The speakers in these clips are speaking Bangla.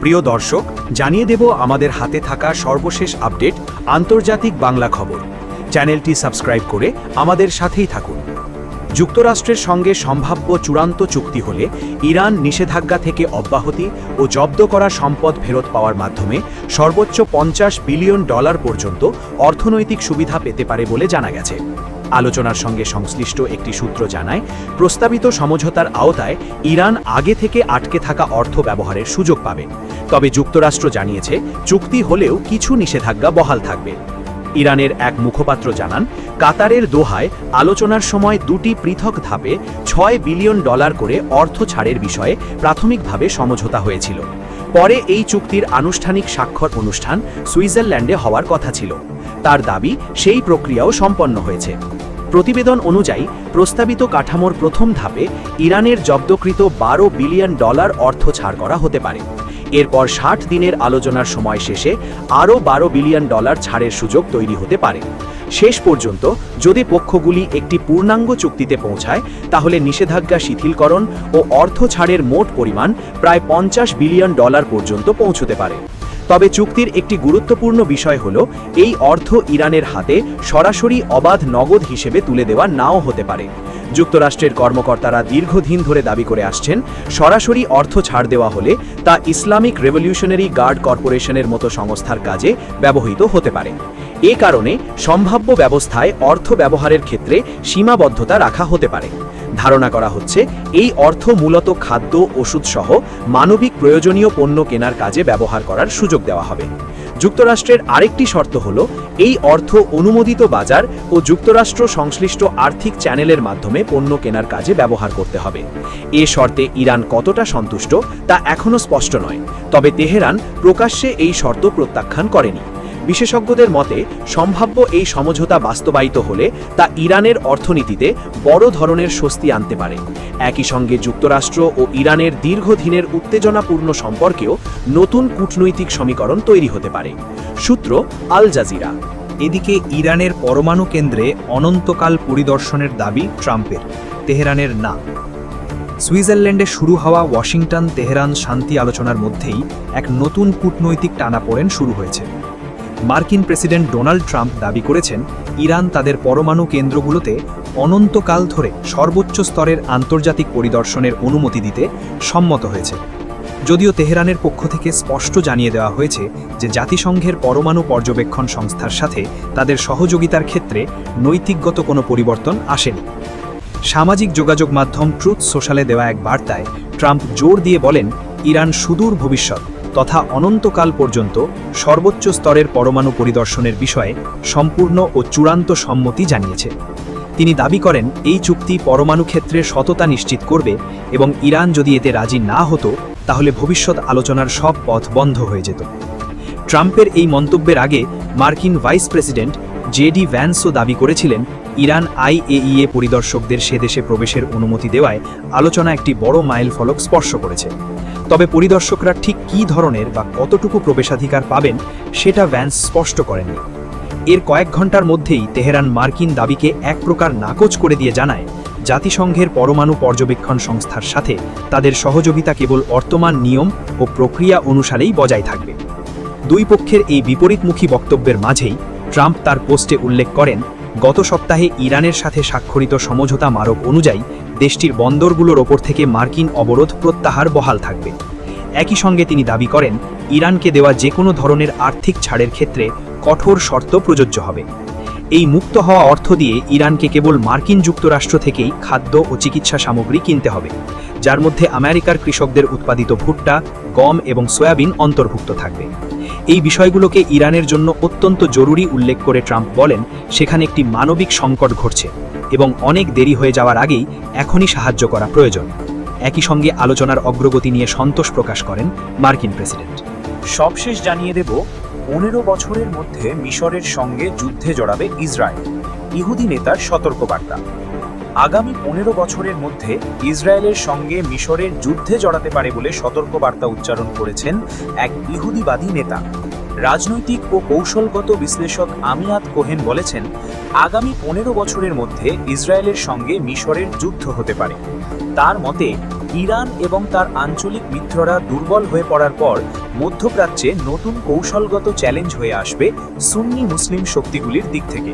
প্রিয় দর্শক, জানিয়ে দেব আমাদের হাতে থাকা সর্বশেষ আপডেট আন্তর্জাতিক বাংলা খবর। চ্যানেলটি সাবস্ক্রাইব করে আমাদের সাথেই থাকুন। যুক্তরাষ্ট্রের সঙ্গে সম্ভাব্য চূড়ান্ত চুক্তি হলে ইরান নিষেধাজ্ঞা থেকে অব্যাহতি ও জব্দ করা সম্পদ ফেরত পাওয়ার মাধ্যমে সর্বোচ্চ $50 বিলিয়ন পর্যন্ত অর্থনৈতিক সুবিধা পেতে পারে বলে জানা গেছে। আলোচনার সঙ্গে সংশ্লিষ্ট একটি সূত্র জানায়, প্রস্তাবিত সমঝোতার আওতায় ইরান আগে থেকে আটকে থাকা অর্থ ব্যবহারের সুযোগ পাবে। তবে যুক্তরাষ্ট্র জানিয়েছে, চুক্তি হলেও কিছু নিষেধাজ্ঞা বহাল থাকবে। ইরানের এক মুখপাত্র জানান, কাতারের দোহায় আলোচনার সময় দুটি পৃথক ধাপে $6 বিলিয়ন করে অর্থ ছাড়ের বিষয়ে প্রাথমিকভাবে সমঝোতা হয়েছিল। পরে এই চুক্তির আনুষ্ঠানিক স্বাক্ষর অনুষ্ঠান সুইজারল্যান্ডে হওয়ার কথা ছিল। তার দাবি, সেই প্রক্রিয়াও সম্পন্ন হয়েছে। প্রতিবেদন অনুযায়ী প্রস্তাবিত কাঠামোর প্রথম ধাপে ইরানের জব্দকৃত $12 বিলিয়ন অর্থ ছাড় করা হতে পারে। এরপর 60 দিনের আলোচনার সময় শেষে আরও $12 বিলিয়ন ছাড়ের সুযোগ তৈরি হতে পারে। শেষ পর্যন্ত যদি পক্ষগুলি একটি পূর্ণাঙ্গ চুক্তিতে পৌঁছায়, তাহলে নিষেধাজ্ঞা শিথিলকরণ ও অর্থ ছাড়ের মোট পরিমাণ প্রায় $50 বিলিয়ন পর্যন্ত পৌঁছতে পারে। তবে চুক্তির একটি গুরুত্বপূর্ণ বিষয় হল, এই অর্থ ইরানের হাতে সরাসরি অবাধ নগদ হিসেবে তুলে দেওয়া নাও হতে পারে। যুক্তরাষ্ট্রের কর্মকর্তারা দীর্ঘদিন ধরে দাবি করে আসছেন, সরাসরি অর্থ ছাড় দেওয়া হলে তা ইসলামিক রেভলিউশনারি গার্ড কর্পোরেশনের মতো সংস্থার কাজে ব্যবহৃত হতে পারে। এ কারণে সম্ভাব্য ব্যবস্থায় অর্থ ব্যবহারের ক্ষেত্রে সীমাবদ্ধতা রাখা হতে পারে। ধারণা করা হচ্ছে, এই অর্থ মূলত খাদ্য, ওষুধসহ মানবিক প্রয়োজনীয় পণ্য কেনার কাজে ব্যবহার করার সুযোগ দেওয়া হবে। যুক্তরাষ্ট্রের আরেকটি শর্ত হল, এই অর্থ অনুমোদিত বাজার ও যুক্তরাষ্ট্র সংশ্লিষ্ট আর্থিক চ্যানেলের মাধ্যমে পণ্য কেনার কাজে ব্যবহার করতে হবে। এ শর্তে ইরান কতটা সন্তুষ্ট তা এখনও স্পষ্ট নয়, তবে তেহরান প্রকাশ্যে এই শর্ত প্রত্যাখ্যান করেনি। বিশেষজ্ঞদের মতে, সম্ভাব্য এই সমঝোতা বাস্তবায়িত হলে তা ইরানের অর্থনীতিতে বড় ধরনের স্বস্তি আনতে পারে। একই সঙ্গে যুক্তরাষ্ট্র ও ইরানের দীর্ঘদিনের উত্তেজনাপূর্ণ সম্পর্কেও নতুন কূটনৈতিক সমীকরণ তৈরি হতে পারে। সূত্র আল জাজিরা। এদিকে ইরানের পরমাণু কেন্দ্রে অনন্তকাল পরিদর্শনের দাবি ট্রাম্পের, তেহরানের না। সুইজারল্যান্ডে শুরু হওয়া ওয়াশিংটন তেহরান শান্তি আলোচনার মধ্যেই এক নতুন কূটনৈতিক টানাপোড়েন শুরু হয়েছে। মার্কিন প্রেসিডেন্ট ডোনাল্ড ট্রাম্প দাবি করেছেন, ইরান তাদের পরমাণু কেন্দ্রগুলোতে অনন্তকাল ধরে সর্বোচ্চ স্তরের আন্তর্জাতিক পরিদর্শনের অনুমতি দিতে সম্মত হয়েছে। যদিও তেহরানের পক্ষ থেকে স্পষ্ট জানিয়ে দেওয়া হয়েছে যে জাতিসংঘের পরমাণু পর্যবেক্ষণ সংস্থার সাথে তাদের সহযোগিতার ক্ষেত্রে নৈতিকগত কোনো পরিবর্তন আসেনি। সামাজিক যোগাযোগ মাধ্যম ট্রুথ সোশ্যালে দেওয়া এক বার্তায় ট্রাম্প জোর দিয়ে বলেন, ইরান সুদূর ভবিষ্যৎ তথা অনন্তকাল পর্যন্ত সর্বোচ্চ স্তরের পরমাণু পরিদর্শনের বিষয়ে সম্পূর্ণ ও চূড়ান্ত সম্মতি জানিয়েছে। তিনি দাবি করেন, এই চুক্তি পরমাণু ক্ষেত্রে সততা নিশ্চিত করবে এবং ইরান যদি এতে রাজি না হতো, তাহলে ভবিষ্যৎ আলোচনার সব পথ বন্ধ হয়ে যেত। ট্রাম্পের এই মন্তব্যের আগে মার্কিন ভাইস প্রেসিডেন্ট জেডি ভ্যান্সও দাবি করেছিলেন, ইরান IAEA পরিদর্শকদের সে দেশে প্রবেশের অনুমতি দেওয়ায় আলোচনা একটি বড় মাইলফলক স্পর্শ করেছে। তবে পরিদর্শকরা ঠিক কী ধরনের বা কতটুকু প্রবেশাধিকার পাবেন সেটা ভ্যান্স স্পষ্ট করেননি। এর কয়েক ঘন্টার মধ্যেই তেহরান মার্কিন দাবিকে এক প্রকার নাকচ করে দিয়ে জানায়, জাতিসংঘের পরমাণু পর্যবেক্ষণ সংস্থার সাথে তাদের সহযোগিতা কেবল বর্তমান নিয়ম ও প্রক্রিয়া অনুসারেই বজায় থাকবে। দুই পক্ষের এই বিপরীতমুখী বক্তব্যের মাঝেই ট্রাম্প তার পোস্টে উল্লেখ করেন, গত সপ্তাহে ইরানের সাথে স্বাক্ষরিত সমঝোতা মারক অনুযায়ী দেশটির বন্দরগুলোর ওপর থেকে মার্কিন অবরোধ প্রত্যাহার বহাল থাকবে। একই সঙ্গে তিনি দাবি করেন, ইরানকে দেওয়া যে কোনো ধরনের আর্থিক ছাড়ের ক্ষেত্রে কঠোর শর্ত প্রযোজ্য হবে। এই মুক্ত হওয়া অর্থ দিয়ে ইরানকে কেবল মার্কিন যুক্তরাষ্ট্র থেকেই খাদ্য ও চিকিৎসা সামগ্রী কিনতে হবে, যার মধ্যে আমেরিকার কৃষকদের উৎপাদিত ভুট্টা, গম এবং সয়াবিন অন্তর্ভুক্ত থাকবে। এই বিষয়গুলোকে ইরানের জন্য অত্যন্ত জরুরি উল্লেখ করে ট্রাম্প বলেন, সেখানে একটি মানবিক সংকট ঘটছে এবং অনেক দেরি হয়ে যাওয়ার আগেই এখনই সাহায্য করা প্রয়োজন। একই সঙ্গে আলোচনার অগ্রগতি নিয়ে সন্তোষ প্রকাশ করেন মার্কিন প্রেসিডেন্ট। সবশেষ জানিয়ে দেব, 15 বছরের মধ্যে মিশরের সঙ্গে যুদ্ধে জড়াবে ইসরায়েল। ইহুদি নেতার সতর্কবার্তা। আগামী 15 বছরের মধ্যে ইসরায়েলের সঙ্গে মিশরের যুদ্ধে জড়াতে পারে বলে সতর্কবার্তা উচ্চারণ করেছেন এক ইহুদিবাদী নেতা। রাজনৈতিক ও কৌশলগত বিশ্লেষক আমিয়াত কোহেন বলেছেন, আগামী 15 বছরের মধ্যে ইসরায়েলের সঙ্গে মিশরের যুদ্ধ হতে পারে। তার মতে, ইরান এবং তার আঞ্চলিক মিত্ররা দুর্বল হয়ে পড়ার পর মধ্যপ্রাচ্যে নতুন কৌশলগত চ্যালেঞ্জ হয়ে আসবে সুন্নি মুসলিম শক্তিগুলির দিক থেকে।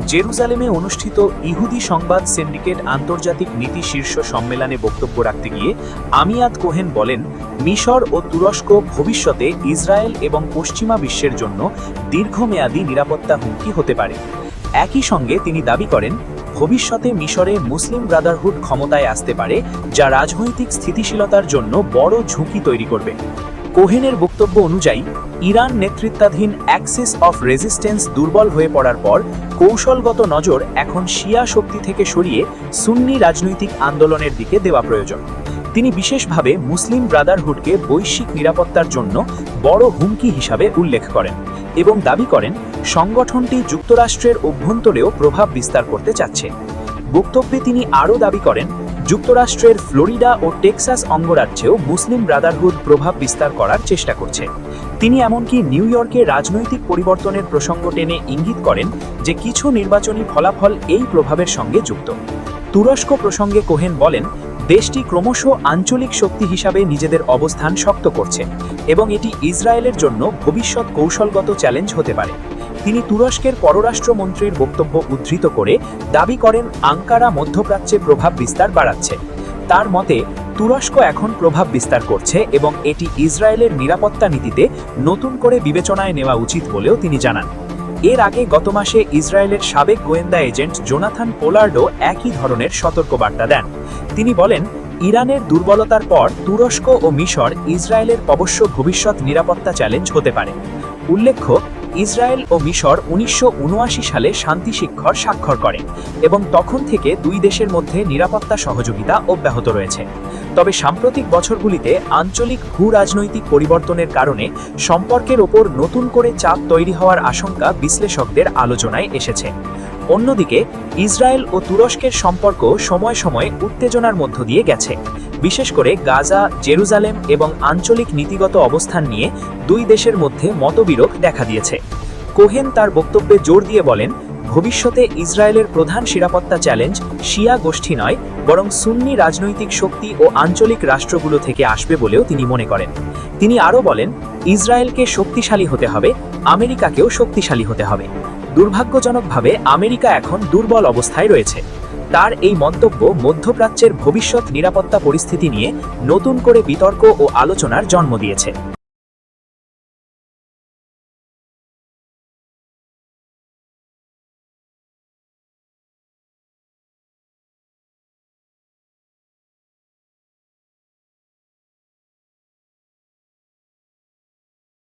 জেরুজালেমে অনুষ্ঠিত ইহুদি সংবাদ সিন্ডিকেট আন্তর্জাতিক নীতি শীর্ষ সম্মেলনে বক্তব্য রাখতে গিয়ে আমিয়াদ কোহেন বলেন, মিশর ও তুরস্ক ভবিষ্যতে ইসরায়েল এবং পশ্চিমা বিশ্বের জন্য দীর্ঘমেয়াদী নিরাপত্তা হুমকি হতে পারে। একই সঙ্গে তিনি দাবি করেন, ভবিষ্যতে মিশরে মুসলিম ব্রাদারহুড ক্ষমতায় আসতে পারে, যা রাজনৈতিক স্থিতিশীলতার জন্য বড় ঝুঁকি তৈরি করবে। কোহেনের বক্তব্য অনুযায়ী ইরান নেতৃত্বাধীন অ্যাক্সিস অফ রেজিস্ট্যান্স দুর্বল হয়ে পড়ার পর কৌশলগত নজর এখন শিয়া শক্তি থেকে সরিয়ে সুন্নি রাজনৈতিক আন্দোলনের দিকে দেওয়া প্রয়োজন। তিনি বিশেষভাবে মুসলিম ব্রাদারহুডকে বৈশ্বিক নিরাপত্তার জন্য বড় হুমকি হিসাবে উল্লেখ করেন এবং দাবি করেন সংগঠনটি যুক্তরাষ্ট্রের অভ্যন্তরেও প্রভাব বিস্তার করতে চাচ্ছে। বক্তব্যে তিনি আরও দাবি করেন, যুক্তরাষ্ট্রের ফ্লোরিডা ও টেক্সাস অঙ্গরাজ্যেও মুসলিম ব্রাদারহুড প্রভাব বিস্তার করার চেষ্টা করছে। তিনি এমনকি নিউ ইয়র্কে রাজনৈতিক পরিবর্তনের প্রসঙ্গ টেনে ইঙ্গিত করেন যে কিছু নির্বাচনী ফলাফল এই প্রভাবের সঙ্গে যুক্ত। তুরস্ক প্রসঙ্গে কোহেন বলেন, দেশটি ক্রমশ আঞ্চলিক শক্তি হিসাবে নিজেদের অবস্থান শক্ত করছে এবং এটি ইসরায়েলের জন্য ভবিষ্যৎ কৌশলগত চ্যালেঞ্জ হতে পারে। তিনি তুরস্কের পররাষ্ট্রমন্ত্রীর বক্তব্য উদ্ধৃত করে দাবি করেন, আঙ্কারা মধ্যপ্রাচ্যে প্রভাব বিস্তার বাড়াচ্ছে। তার মতে, তুরস্ক এখন প্রভাব বিস্তার করছে এবং এটি ইসরায়েলের নিরাপত্তা নীতিতে নতুন করে বিবেচনায় নেওয়া উচিত বলেও তিনি জানান। এর আগে গত মাসে ইসরায়েলের সাবেক গোয়েন্দা এজেন্ট জোনাথান পোলার্ডও একই ধরনের সতর্কবার্তা দেন। তিনি বলেন, ইরানের দুর্বলতার পর তুরস্ক ও মিশর ইসরায়েলের অবশ্য ভবিষ্যৎ নিরাপত্তা চ্যালেঞ্জ হতে পারে। উল্লেখ্য, ইসরায়েল ও মিশর 1979 সালে শান্তি শিখর স্বাক্ষর করে এবং তখন থেকে দুই দেশের মধ্যে নিরাপত্তা সহযোগিতা অব্যাহত রয়েছে। তবে সাম্প্রতিক বছরগুলিতে আঞ্চলিক ভূ-রাজনৈতিক পরিবর্তনের কারণে সম্পর্কের ওপর নতুন করে চাপ তৈরি হওয়ার আশঙ্কা বিশ্লেষকদের আলোচনায় এসেছে। অন্যদিকে ইসরায়েল ও তুরস্কের সম্পর্ক সময় সময় উত্তেজনার মধ্য দিয়ে গেছে, বিশেষ করে গাজা, জেরুজালেম এবং আঞ্চলিক নীতিগত অবস্থান নিয়ে দুই দেশের মধ্যে মতবিরোধ দেখা দিয়েছে। কোহেন তার বক্তব্যে জোর দিয়ে বলেন, ভবিষ্যতে ইসরায়েলের প্রধান নিরাপত্তা চ্যালেঞ্জ শিয়া গোষ্ঠী নয়, বরং সুন্নি রাজনৈতিক শক্তি ও আঞ্চলিক রাষ্ট্রগুলো থেকে আসবে বলেও তিনি মনে করেন। তিনি আরও বলেন, ইসরায়েলকে শক্তিশালী হতে হবে, আমেরিকাকেও শক্তিশালী হতে হবে। দুর্ভাগ্যজনকভাবে আমেরিকা এখন দুর্বল অবস্থায় রয়েছে। তার এই মন্তব্য মধ্যপ্রাচ্যের ভবিষ্যৎ নিরাপত্তা পরিস্থিতি নিয়ে নতুন করে বিতর্ক ও আলোচনার জন্ম দিয়েছে।